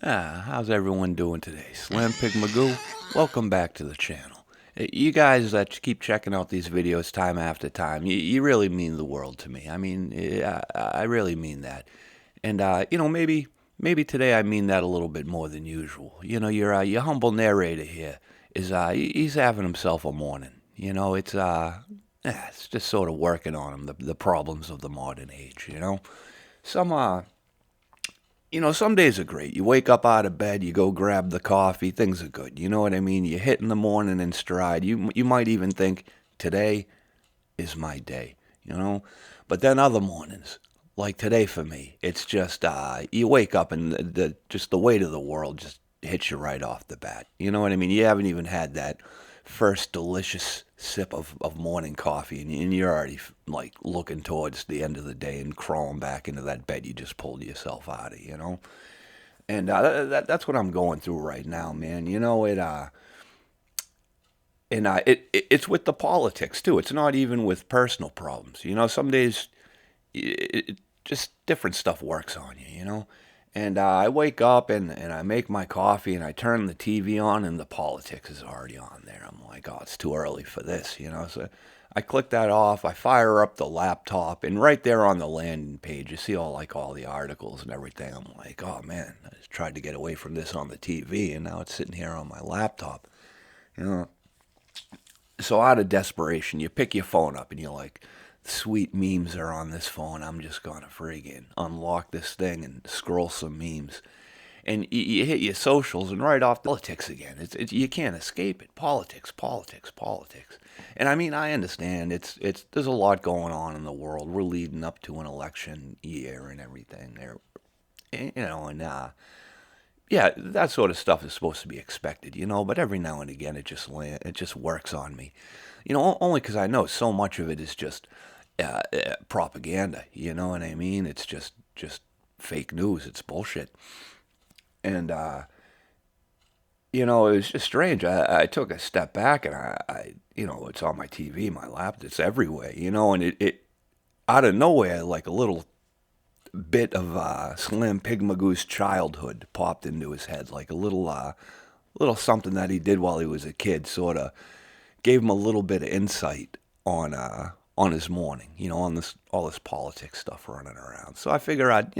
How's everyone doing today? Slampig Magoo, welcome back to the channel. You guys that keep checking out these videos time after time, you really mean the world to me. I mean, I really mean that. And, maybe today I mean that a little bit more than usual. Your humble narrator here is, he's having himself a morning. It's just sort of working on him, the problems of the modern age, Some, some days are great. You wake up out of bed, you go grab the coffee, things are good. You know what I mean? You hit in the morning in stride. You might even think, today is my day, But then other mornings, like today for me, it's just, you wake up and just the weight of the world just hits you right off the bat. You know what I mean? You haven't even had that first delicious sip of morning coffee, and you're already like looking towards the end of the day and crawling back into that bed you just pulled yourself out of, And that's what I'm going through right now, man. It's with the politics too. It's not even with personal problems. Some days just different stuff works on you, And I wake up and I make my coffee and I turn the TV on and the politics is already on there. I'm like, oh, it's too early for this, So I click that off. I fire up the laptop, and right there on the landing page, you see all the articles and everything. I'm like, oh man, I just tried to get away from this on the TV, and now it's sitting here on my laptop, So out of desperation, you pick your phone up and you're like, sweet memes are on this phone. I'm just going to friggin' unlock this thing and scroll some memes. And you hit your socials and right off politics again. You can't escape it. Politics. And I mean, I understand there's a lot going on in the world. We're leading up to an election year and everything. Yeah, that sort of stuff is supposed to be expected, But every now and again, it just works on me, only because I know so much of it is just propaganda. You know what I mean? It's just fake news. It's bullshit. And it was just strange. I took a step back, and I it's on my TV, my laptop, it's everywhere, And it out of nowhere, like a little bit of Slampig Magoo's childhood popped into his head, like a little something that he did while he was a kid, sort of gave him a little bit of insight on his morning, on all this politics stuff running around. So I figure I'd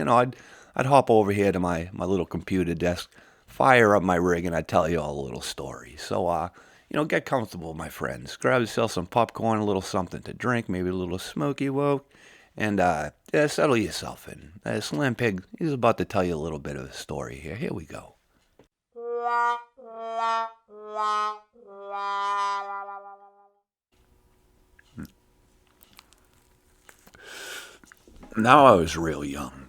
hop over here to my little computer desk, fire up my rig, and I'd tell you all a little story. So get comfortable, my friends. Grab yourself some popcorn, a little something to drink, maybe a little smoky woke. And settle yourself in. Slampig, he's about to tell you a little bit of a story here. Here we go. Now I was real young,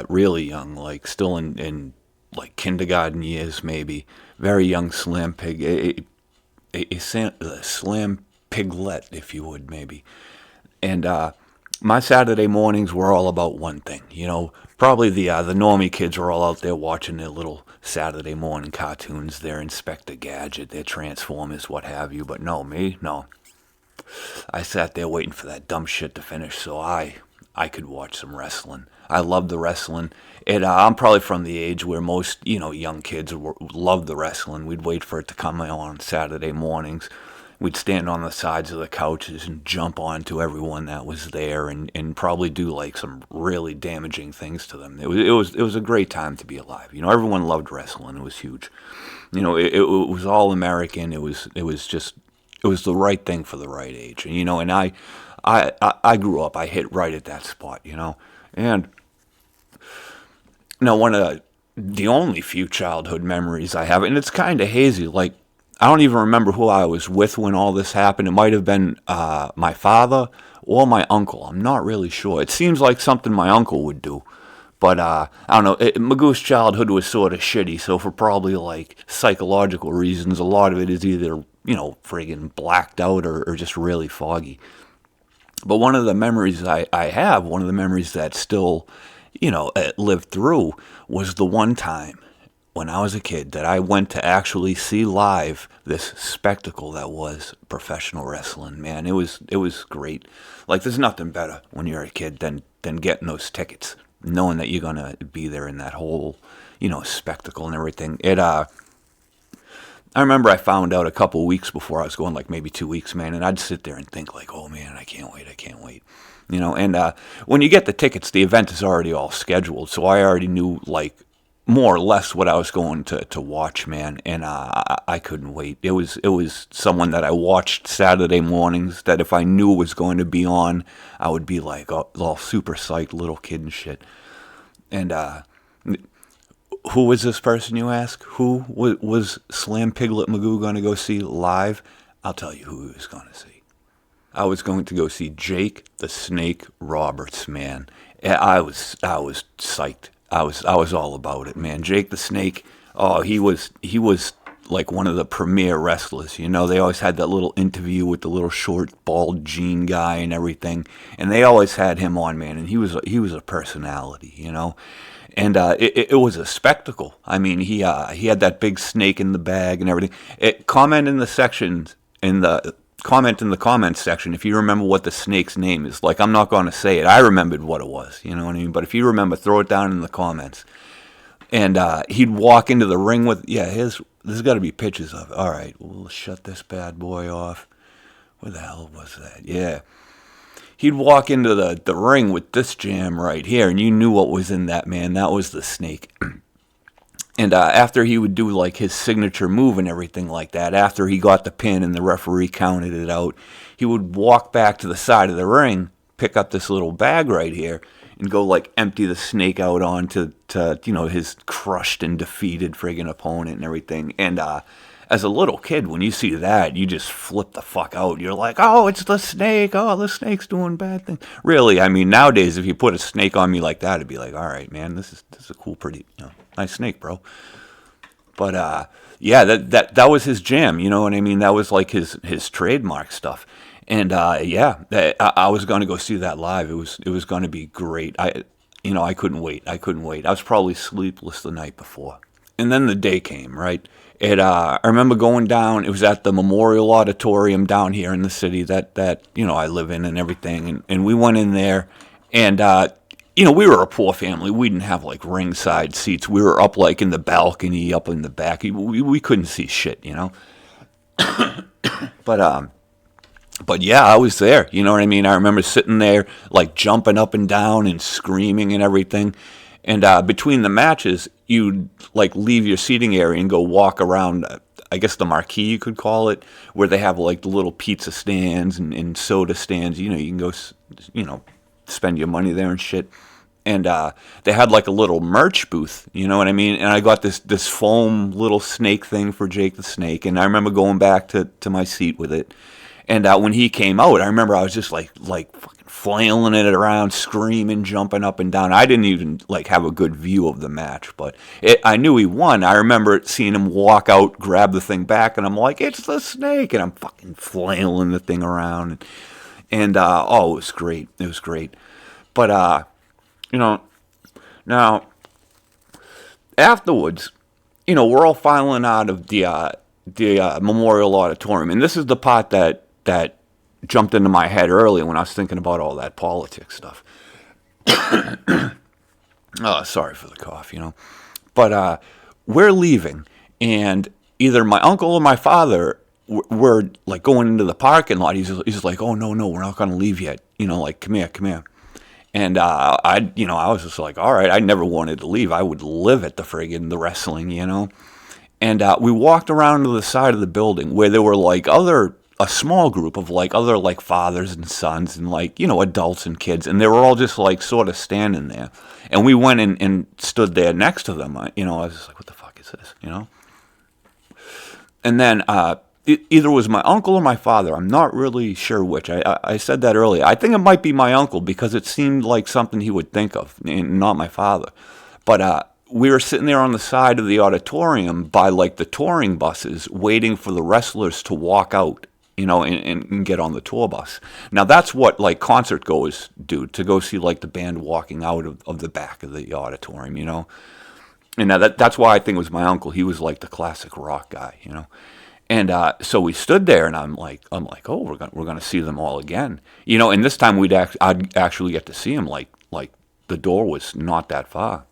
really young, like still in like kindergarten years maybe. Very young Slampig, a slam piglet, if you would, maybe. And my Saturday mornings were all about one thing, Probably the normie kids were all out there watching their little Saturday morning cartoons, their Inspector Gadget, their Transformers, what have you. But no, me, no. I sat there waiting for that dumb shit to finish so I could watch some wrestling. I love the wrestling. I'm probably from the age where most, young kids love the wrestling. We'd wait for it to come on Saturday mornings. We'd stand on the sides of the couches and jump onto everyone that was there and probably do like some really damaging things to them. It was a great time to be alive. Everyone loved wrestling. It was huge. It was all American. It was the right thing for the right age. And I grew up. I hit right at that spot. And now one of the only few childhood memories I have, and it's kind of hazy, like. I don't even remember who I was with when all this happened. It might have been my father or my uncle. I'm not really sure. It seems like something my uncle would do. But I don't know. Magoo's childhood was sort of shitty, so for probably like psychological reasons, a lot of it is either, friggin' blacked out or just really foggy. But one of the memories I have, one of the memories that still, lived through, was the one time when I was a kid that I went to actually see live this spectacle that was professional wrestling. Man, it was great. Like there's nothing better when you're a kid than getting those tickets, knowing that you're gonna be there in that whole spectacle and everything. I remember I found out a couple weeks before I was going, like maybe 2 weeks, man, and I'd sit there and think like, oh man, I can't wait, I can't wait. And when you get the tickets, the event is already all scheduled, so I already knew like more or less what I was going to watch, man, and I couldn't wait. It was someone that I watched Saturday mornings that if I knew it was going to be on, I would be like all super psyched, little kid and shit. And who was this person, you ask? Who was Slampig Magoo going to go see live? I'll tell you who he was going to see. I was going to go see Jake the Snake Roberts, man. I was psyched. I was all about it, man. Jake the Snake. Oh, he was like one of the premier wrestlers. They always had that little interview with the little short bald Gene guy and everything, and they always had him on, man. And he was a personality. And it was a spectacle. I mean, he had that big snake in the bag and everything. Comment in the comments section if you remember what the snake's name is. Like, I'm not going to say it. I remembered what it was. You know what I mean? But if you remember, throw it down in the comments. And he'd walk into the ring with there's got to be pictures of it. All right, we'll shut this bad boy off. Where the hell was that? Yeah. He'd walk into the ring with this jam right here, and you knew what was in that, man. That was the snake. And after he would do like his signature move and everything like that, after he got the pin and the referee counted it out, he would walk back to the side of the ring, pick up this little bag right here, and go like empty the snake out onto his crushed and defeated friggin' opponent and everything. And as a little kid, when you see that, you just flip the fuck out. You're like, oh, it's the snake. Oh, the snake's doing bad things. Really, I mean, nowadays, if you put a snake on me like that, it'd be like, all right, man, this is a cool, pretty, nice snake, bro. But yeah, that was his jam. You know what I mean? That was like his trademark stuff. And yeah, I was going to go see that live. It was going to be great. I couldn't wait. I was probably sleepless the night before. And then the day came, right? I remember going down. It was at the Memorial Auditorium down here in the city that I live in and everything. And we went in there, and we were a poor family. We didn't have like ringside seats. We were up like in the balcony, up in the back. We couldn't see shit, But yeah, I was there. You know what I mean? I remember sitting there, like jumping up and down and screaming and everything. And between the matches, you'd like leave your seating area and go walk around, I guess the marquee you could call it, where they have like the little pizza stands and soda stands. You can go, spend your money there and shit. And they had like a little merch booth, you know what I mean? And I got this foam little snake thing for Jake the Snake. And I remember going back to my seat with it. And when he came out, I remember I was just like fucking flailing it around, screaming, jumping up and down. I didn't even like have a good view of the match, but I knew he won. I remember seeing him walk out, grab the thing back, and I'm like, it's the snake, and I'm fucking flailing the thing around. And oh, it was great. It was great. But now afterwards, we're all filing out of the Memorial Auditorium, and this is the part that jumped into my head earlier when I was thinking about all that politics stuff. Oh, sorry for the cough, But we're leaving, and either my uncle or my father were like going into the parking lot. He's like, oh, no, we're not going to leave yet. Like, come here. And I was just like, all right, I never wanted to leave. I would live at the wrestling, And we walked around to the side of the building where there were like a small group of like other like fathers and sons and like, adults and kids. And they were all just like sort of standing there. And we went and stood there next to them. I was just like, what the fuck is this, And then either it was my uncle or my father. I'm not really sure which. I said that earlier. I think it might be my uncle because it seemed like something he would think of, and not my father. But we were sitting there on the side of the auditorium by like the touring buses waiting for the wrestlers to walk out, and get on the tour bus. Now that's what like concert goers do, to go see like the band walking out of the back of the auditorium, And now that's why I think it was my uncle. He was like the classic rock guy, you know. And so we stood there, and oh, we're gonna see them all again, you know. And this time I'd actually get to see them. Like the door was not that far,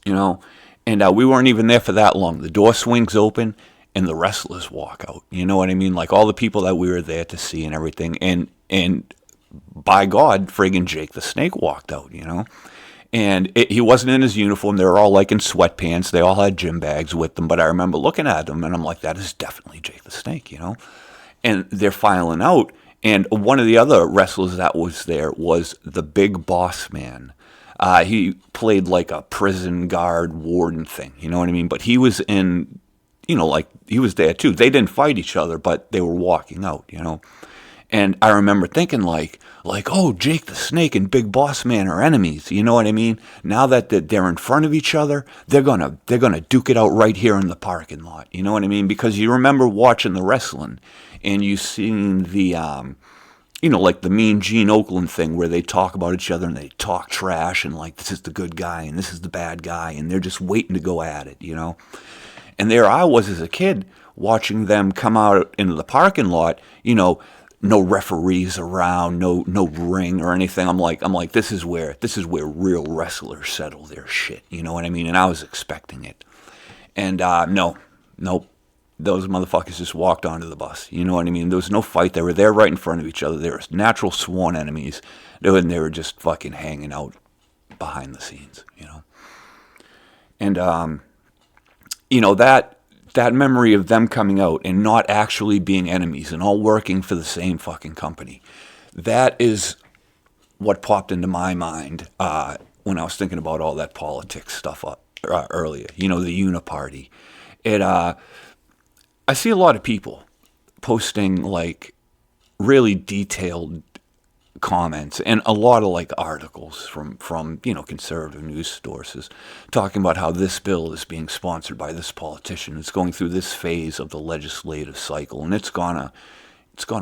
you know. And we weren't even there for that long. The door swings open, and the wrestlers walk out. You know what I mean? Like all the people that we were there to see and everything. And by God, friggin' Jake the Snake walked out. You know. And he wasn't in his uniform. They were all like in sweatpants. They all had gym bags with them. But I remember looking at them, and I'm like, that is definitely Jake the Snake, you know? And they're filing out. And one of the other wrestlers that was there was the Big Boss Man. He played like a prison guard warden thing, you know what I mean? But he was in, you know, like he was there too. They didn't fight each other, but they were walking out, you know? And I remember thinking oh, Jake the Snake and Big Boss Man are enemies. You know what I mean? Now that they're in front of each other, they're gonna duke it out right here in the parking lot. You know what I mean? Because you remember watching the wrestling, and you seen the, you know, like the Mean Gene Oakland thing where they talk about each other and they talk trash and like this is the good guy and this is the bad guy and they're just waiting to go at it. You know? And there I was as a kid watching them come out into the parking lot. You know. No referees around, no ring or anything. I'm like, this is where real wrestlers settle their shit. You know what I mean? And I was expecting it. And nope, those motherfuckers just walked onto the bus. You know what I mean? There was no fight. They were there right in front of each other. They were natural sworn enemies. They were just fucking hanging out behind the scenes. You know. And you know that memory of them coming out and not actually being enemies and all working for the same fucking company, that is what popped into my mind when I was thinking about all that politics stuff earlier. You know, the Uni Party. I see a lot of people posting like really detailed comments and a lot of like articles from you know conservative news sources talking about how this bill is being sponsored by this politician. It's going through this phase of the legislative cycle and it's gonna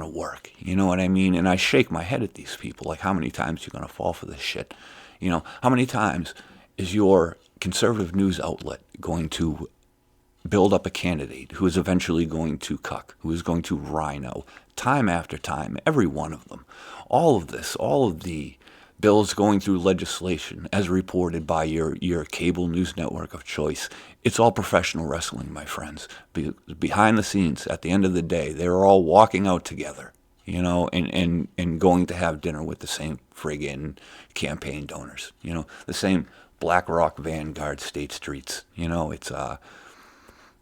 work. You know what I mean? And I shake my head at these people. Like, how many times you gonna fall for this shit? You know, how many times is your conservative news outlet going to build up a candidate who is eventually going to cuck, who is going to rhino, time after time, every one of them. All of this, all of the bills going through legislation as reported by your cable news network of choice, it's all professional wrestling, my friends. Behind the scenes, at the end of the day, they're all walking out together, you know, and going to have dinner with the same friggin' campaign donors, you know, the same BlackRock, Vanguard, State Streets, you know, it's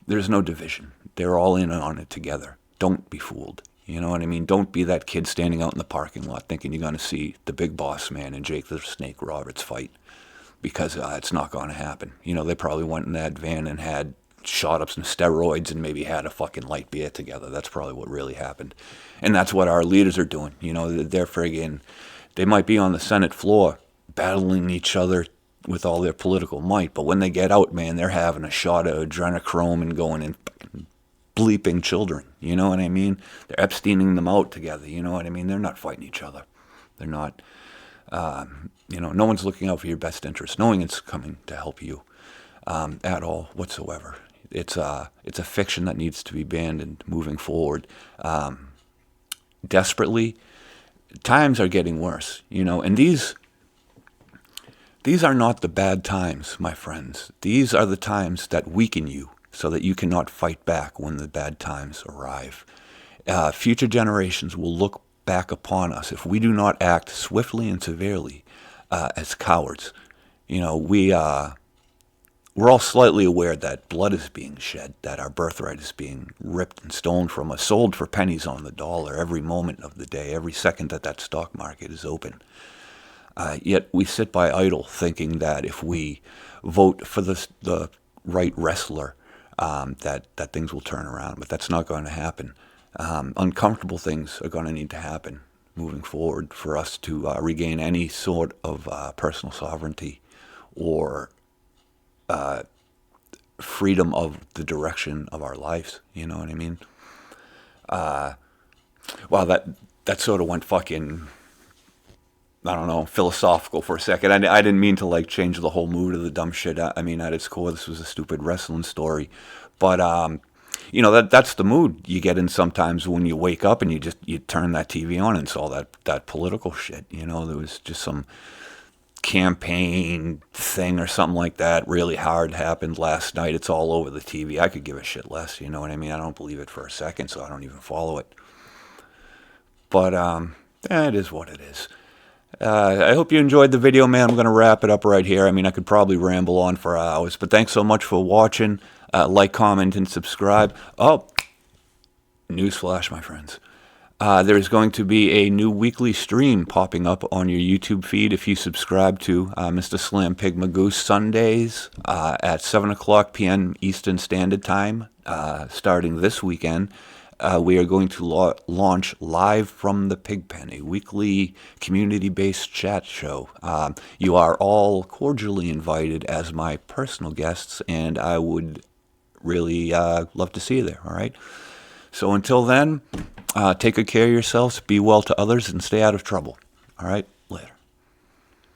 there's no division. They're all in on it together. Don't be fooled. You know what I mean? Don't be that kid standing out in the parking lot thinking you're going to see the Big Boss Man and Jake the Snake Roberts fight, because it's not going to happen. You know, they probably went in that van and had shot up some steroids and maybe had a fucking light beer together. That's probably what really happened. And that's what our leaders are doing. You know, they're friggin', they might be on the Senate floor battling each other with all their political might, but when they get out, man, they're having a shot of adrenochrome and going and bleeping children. You know what I mean? They're Epsteining them out together. You know what I mean? They're not fighting each other. They're not, you know, no one's looking out for your best interest. No one's coming to help you at all whatsoever. It's a fiction that needs to be banned and moving forward desperately. Times are getting worse, you know, and these are not the bad times, my friends. These are the times that weaken you so that you cannot fight back when the bad times arrive. Future generations will look back upon us if we do not act swiftly and severely as cowards. You know, we're all slightly aware that blood is being shed, that our birthright is being ripped and stolen from us, sold for pennies on the dollar every moment of the day, every second that stock market is open. Yet we sit by idle thinking that if we vote for the right wrestler, that things will turn around. But that's not going to happen. Uncomfortable things are going to need to happen moving forward for us to regain any sort of personal sovereignty or freedom of the direction of our lives. You know what I mean? Wow, that sort of went fucking I don't know, philosophical for a second. I didn't mean to like change the whole mood of the dumb shit. I mean, at its core, this was a stupid wrestling story, but you know that's the mood you get in sometimes when you wake up and you turn that TV on and saw that political shit. You know, there was just some campaign thing or something like that really hard happened last night. It's all over the TV. I could give a shit less. You know what I mean? I don't believe it for a second, so I don't even follow it. But it is what it is. I hope you enjoyed the video, man. I'm going to wrap it up right here. I mean, I could probably ramble on for hours, but thanks so much for watching. Like, comment, and subscribe. Oh, newsflash, my friends. There's going to be a new weekly stream popping up on your YouTube feed if you subscribe to Mr. Slampig Magoo Sundays at 7 o'clock p.m. Eastern Standard Time, starting this weekend. We are going to launch Live from the Pigpen, a weekly community-based chat show. You are all cordially invited as my personal guests, and I would really love to see you there, all right? So until then, take good care of yourselves, be well to others, and stay out of trouble. All right? Later.